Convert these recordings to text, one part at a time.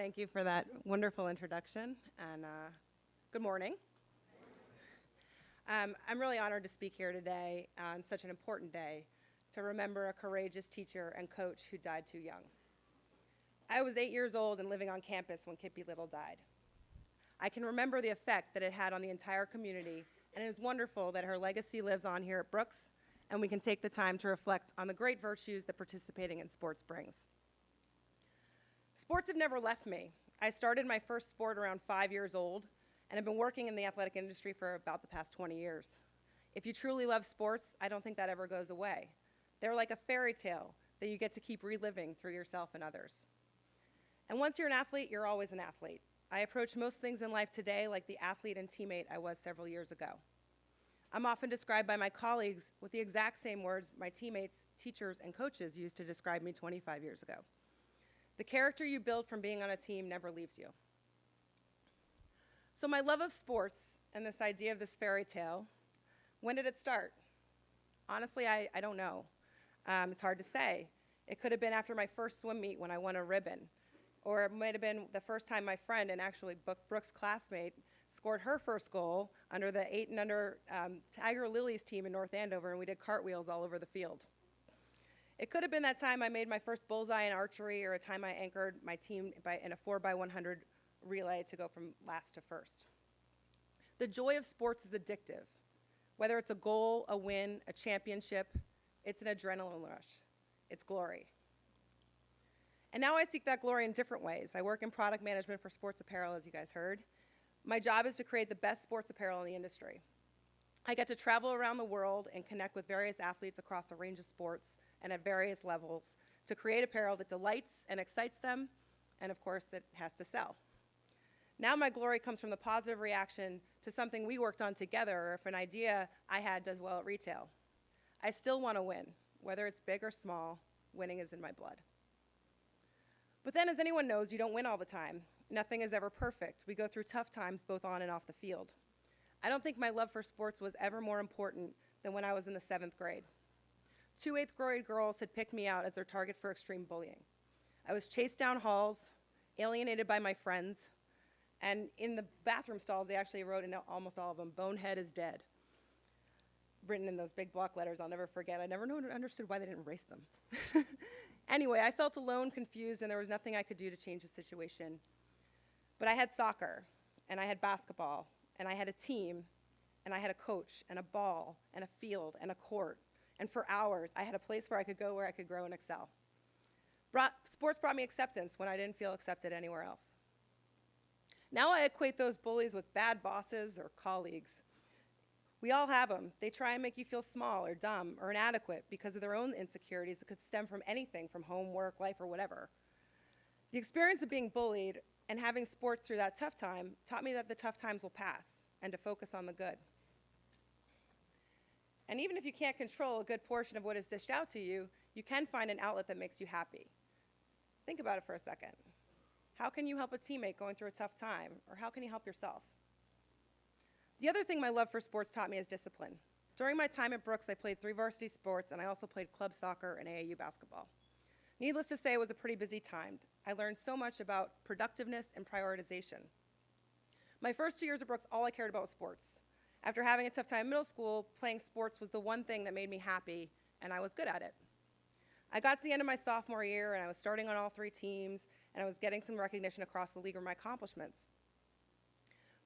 Thank you for that wonderful introduction, and good morning. I'm really honored to speak here today on such an important day to remember a courageous teacher and coach who died too young. I was 8 years old and living on campus when Kippy Liddle died. I can remember the effect that it had on the entire community, and it is wonderful that her legacy lives on here at Brooks, and we can take the time to reflect on the great virtues that participating in sports brings. Sports have never left me. I started my first sport around 5 years old, and have been working in the athletic industry for about the past 20 years. If you truly love sports, I don't think that ever goes away. They're like a fairy tale that you get to keep reliving through yourself and others. And once you're an athlete, you're always an athlete. I approach most things in life today like the athlete and teammate I was several years ago. I'm often described by my colleagues with the exact same words my teammates, teachers, and coaches used to describe me 25 years ago. The character you build from being on a team never leaves you. So my love of sports and this idea of this fairy tale, when did it start? Honestly, I don't know. It's hard to say. It could have been after my first swim meet when I won a ribbon, or it might have been the first time my friend and actually Brooks' classmate scored her first goal under the 8 and under Tiger Lilies team in North Andover, and we did cartwheels all over the field. It could have been that time I made my first bullseye in archery, or a time I anchored my team in a 4x100 relay to go from last to first. The joy of sports is addictive. Whether it's a goal, a win, a championship, it's an adrenaline rush. It's glory. And now I seek that glory in different ways. I work in product management for sports apparel, as you guys heard. My job is to create the best sports apparel in the industry. I get to travel around the world and connect with various athletes across a range of sports and at various levels to create apparel that delights and excites them, and of course, it has to sell. Now my glory comes from the positive reaction to something we worked on together, or if an idea I had does well at retail. I still want to win. Whether it's big or small, winning is in my blood. But then, as anyone knows, you don't win all the time. Nothing is ever perfect. We go through tough times both on and off the field. I don't think my love for sports was ever more important than when I was in the 7th grade. 2 8th grade girls had picked me out as their target for extreme bullying. I was chased down halls, alienated by my friends, and in the bathroom stalls, they actually wrote in almost all of them, "Bonehead is dead," written in those big block letters I'll never forget. I never understood why they didn't erase them. Anyway, I felt alone, confused, and there was nothing I could do to change the situation. But I had soccer, and I had basketball, and I had a team, and I had a coach, and a ball, and a field, and a court. And for hours, I had a place where I could go, where I could grow and excel. Sports brought me acceptance when I didn't feel accepted anywhere else. Now I equate those bullies with bad bosses or colleagues. We all have them. They try and make you feel small or dumb or inadequate because of their own insecurities that could stem from anything, from home, work, life, or whatever. The experience of being bullied and having sports through that tough time taught me that the tough times will pass and to focus on the good. And even if you can't control a good portion of what is dished out to you, you can find an outlet that makes you happy. Think about it for a second. How can you help a teammate going through a tough time, or how can you help yourself? The other thing my love for sports taught me is discipline. During my time at Brooks, I played 3 varsity sports, and I also played club soccer and AAU basketball. Needless to say, it was a pretty busy time. I learned so much about productiveness and prioritization. My first 2 years at Brooks, all I cared about was sports. After having a tough time in middle school, playing sports was the one thing that made me happy, and I was good at it. I got to the end of my sophomore year, and I was starting on all 3 teams, and I was getting some recognition across the league for my accomplishments.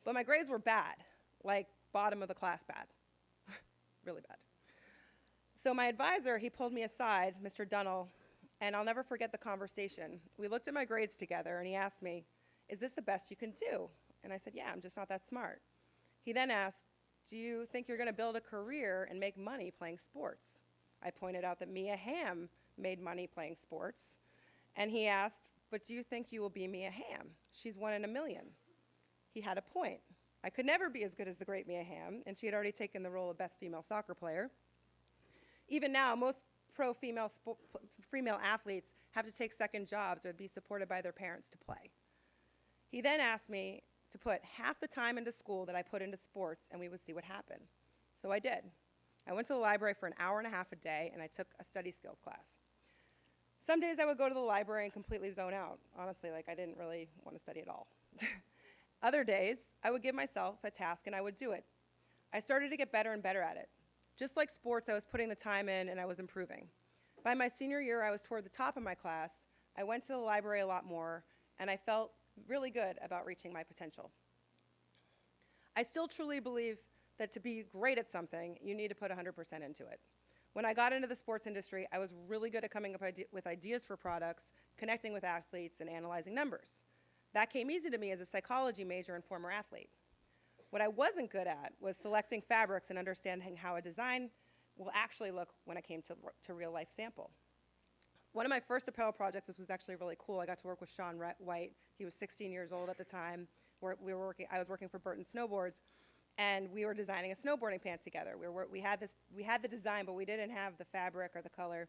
But my grades were bad, like bottom of the class bad, really bad. So my advisor, he pulled me aside, Mr. Dunnell, and I'll never forget the conversation. We looked at my grades together, and he asked me, "Is this the best you can do?" And I said, "Yeah, I'm just not that smart." He then asked, "Do you think you're going to build a career and make money playing sports?" I pointed out that Mia Hamm made money playing sports, and he asked, "But do you think you will be Mia Hamm? She's 1 in a million." He had a point. I could never be as good as the great Mia Hamm, and she had already taken the role of best female soccer player. Even now, most pro female athletes have to take second jobs or be supported by their parents to play. He then asked me to put half the time into school that I put into sports, and we would see what happened. So I did. I went to the library for an hour and a half a day, and I took a study skills class. Some days I would go to the library and completely zone out. Honestly, like I didn't really want to study at all. Other days, I would give myself a task and I would do it. I started to get better and better at it. Just like sports, I was putting the time in and I was improving. By my senior year, I was toward the top of my class. I went to the library a lot more, and I felt really good about reaching my potential. I still truly believe that to be great at something, you need to put 100% into it. When I got into the sports industry, I was really good at coming up with ideas for products, connecting with athletes, and analyzing numbers. That came easy to me as a psychology major and former athlete. What I wasn't good at was selecting fabrics and understanding how a design will actually look when it came to real life sample. One of my first apparel projects, this was actually really cool. I got to work with Sean White. He was 16 years old at the time. I was working for Burton Snowboards, and we were designing a snowboarding pant together. We had the design, but we didn't have the fabric or the color.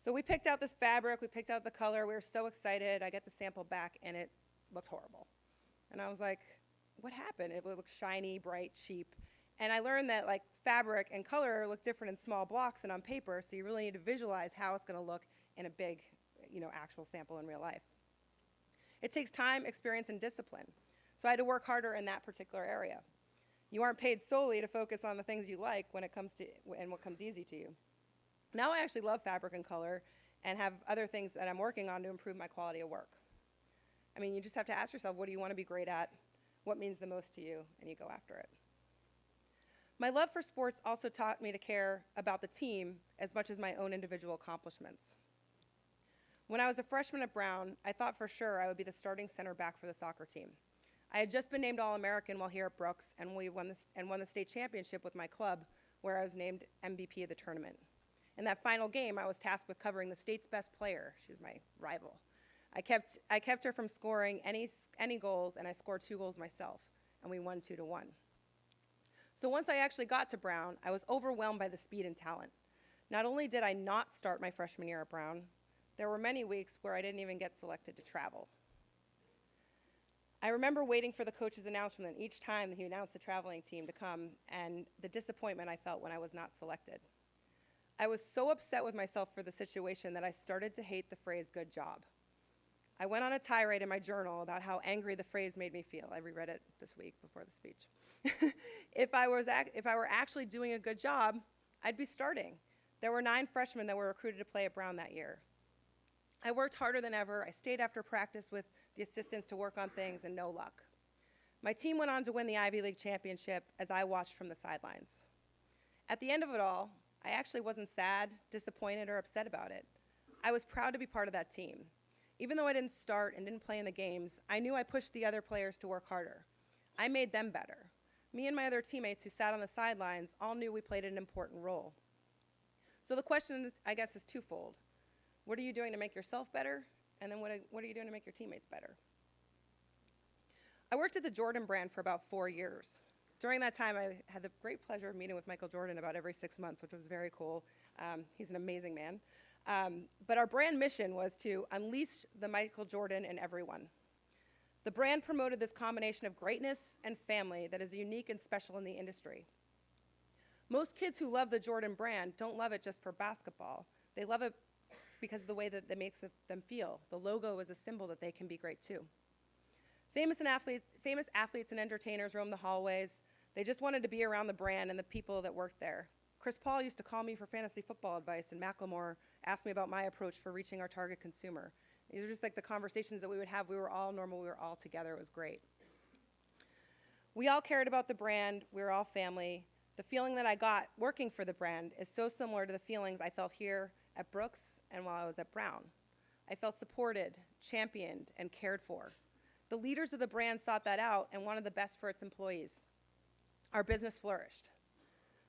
So we picked out this fabric, we picked out the color. We were so excited. I get the sample back, and it looked horrible. And I was like, what happened? It looked shiny, bright, cheap. And I learned that like fabric and color look different in small blocks and on paper, so you really need to visualize how it's going to look in a big, actual sample in real life. It takes time, experience, and discipline. So I had to work harder in that particular area. You aren't paid solely to focus on the things you like when it comes to and what comes easy to you. Now I actually love fabric and color and have other things that I'm working on to improve my quality of work. I mean, you just have to ask yourself, what do you want to be great at? What means the most to you? And you go after it. My love for sports also taught me to care about the team as much as my own individual accomplishments. When I was a freshman at Brown, I thought for sure I would be the starting center back for the soccer team. I had just been named All-American while here at Brooks, and won the state championship with my club, where I was named MVP of the tournament. In that final game, I was tasked with covering the state's best player. She was my rival. I kept her from scoring any goals, and I scored 2 goals myself, and we won 2-1. So once I actually got to Brown, I was overwhelmed by the speed and talent. Not only did I not start my freshman year at Brown, there were many weeks where I didn't even get selected to travel. I remember waiting for the coach's announcement each time that he announced the traveling team to come, and the disappointment I felt when I was not selected. I was so upset with myself for the situation that I started to hate the phrase "good job." I went on a tirade in my journal about how angry the phrase made me feel. I reread it this week before the speech. If I were actually doing a good job, I'd be starting. There were 9 freshmen that were recruited to play at Brown that year. I worked harder than ever. I stayed after practice with the assistants to work on things, and no luck. My team went on to win the Ivy League championship as I watched from the sidelines. At the end of it all, I actually wasn't sad, disappointed, or upset about it. I was proud to be part of that team. Even though I didn't start and didn't play in the games, I knew I pushed the other players to work harder. I made them better. Me and my other teammates who sat on the sidelines all knew we played an important role. So the question, I guess, is twofold. What are you doing to make yourself better? And then what are you doing to make your teammates better? I worked at the Jordan brand for about 4 years. During that time, I had the great pleasure of meeting with Michael Jordan about every 6 months, which was very cool. He's an amazing man. But our brand mission was to unleash the Michael Jordan in everyone. The brand promoted this combination of greatness and family that is unique and special in the industry. Most kids who love the Jordan brand don't love it just for basketball. They love it because of the way that it makes them feel. The logo is a symbol that they can be great too. Famous athletes and entertainers roam the hallways. They just wanted to be around the brand and the people that worked there. Chris Paul used to call me for fantasy football advice, and Macklemore asked me about my approach for reaching our target consumer. These were just like the conversations that we would have. We were all normal. We were all together. It was great. We all cared about the brand. We were all family. The feeling that I got working for the brand is so similar to the feelings I felt here at Brooks and while I was at Brown. I felt supported, championed, and cared for. The leaders of the brand sought that out and wanted the best for its employees. Our business flourished.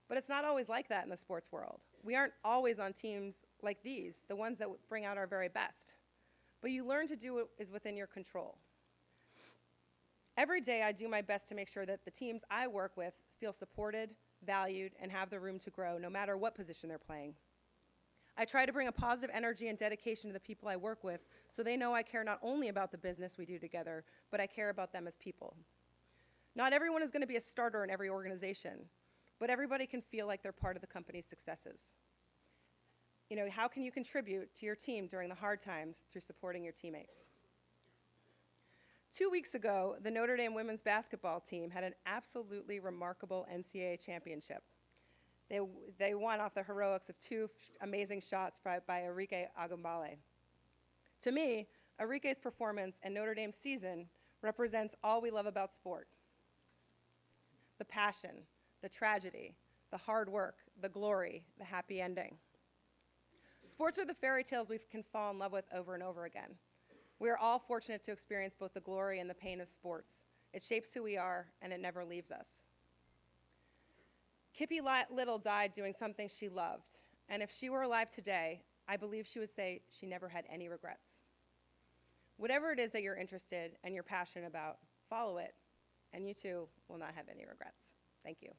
But it's not always like that in the sports world. We aren't always on teams like these, the ones that bring out our very best. But you learn to do what is within your control. Every day I do my best to make sure that the teams I work with feel supported, valued, and have the room to grow, no matter what position they're playing. I try to bring a positive energy and dedication to the people I work with so they know I care not only about the business we do together, but I care about them as people. Not everyone is going to be a starter in every organization, but everybody can feel like they're part of the company's successes. How can you contribute to your team during the hard times through supporting your teammates? 2 weeks ago, the Notre Dame women's basketball team had an absolutely remarkable NCAA championship. They won off the heroics of two amazing shots by Arike Agumbale. To me, Arike's performance and Notre Dame's season represents all we love about sport. The passion, the tragedy, the hard work, the glory, the happy ending. Sports are the fairy tales we can fall in love with over and over again. We are all fortunate to experience both the glory and the pain of sports. It shapes who we are, and it never leaves us. Kippy Liddle died doing something she loved, and if she were alive today, I believe she would say she never had any regrets. Whatever it is that you're interested and you're passionate about, follow it, and you too will not have any regrets. Thank you.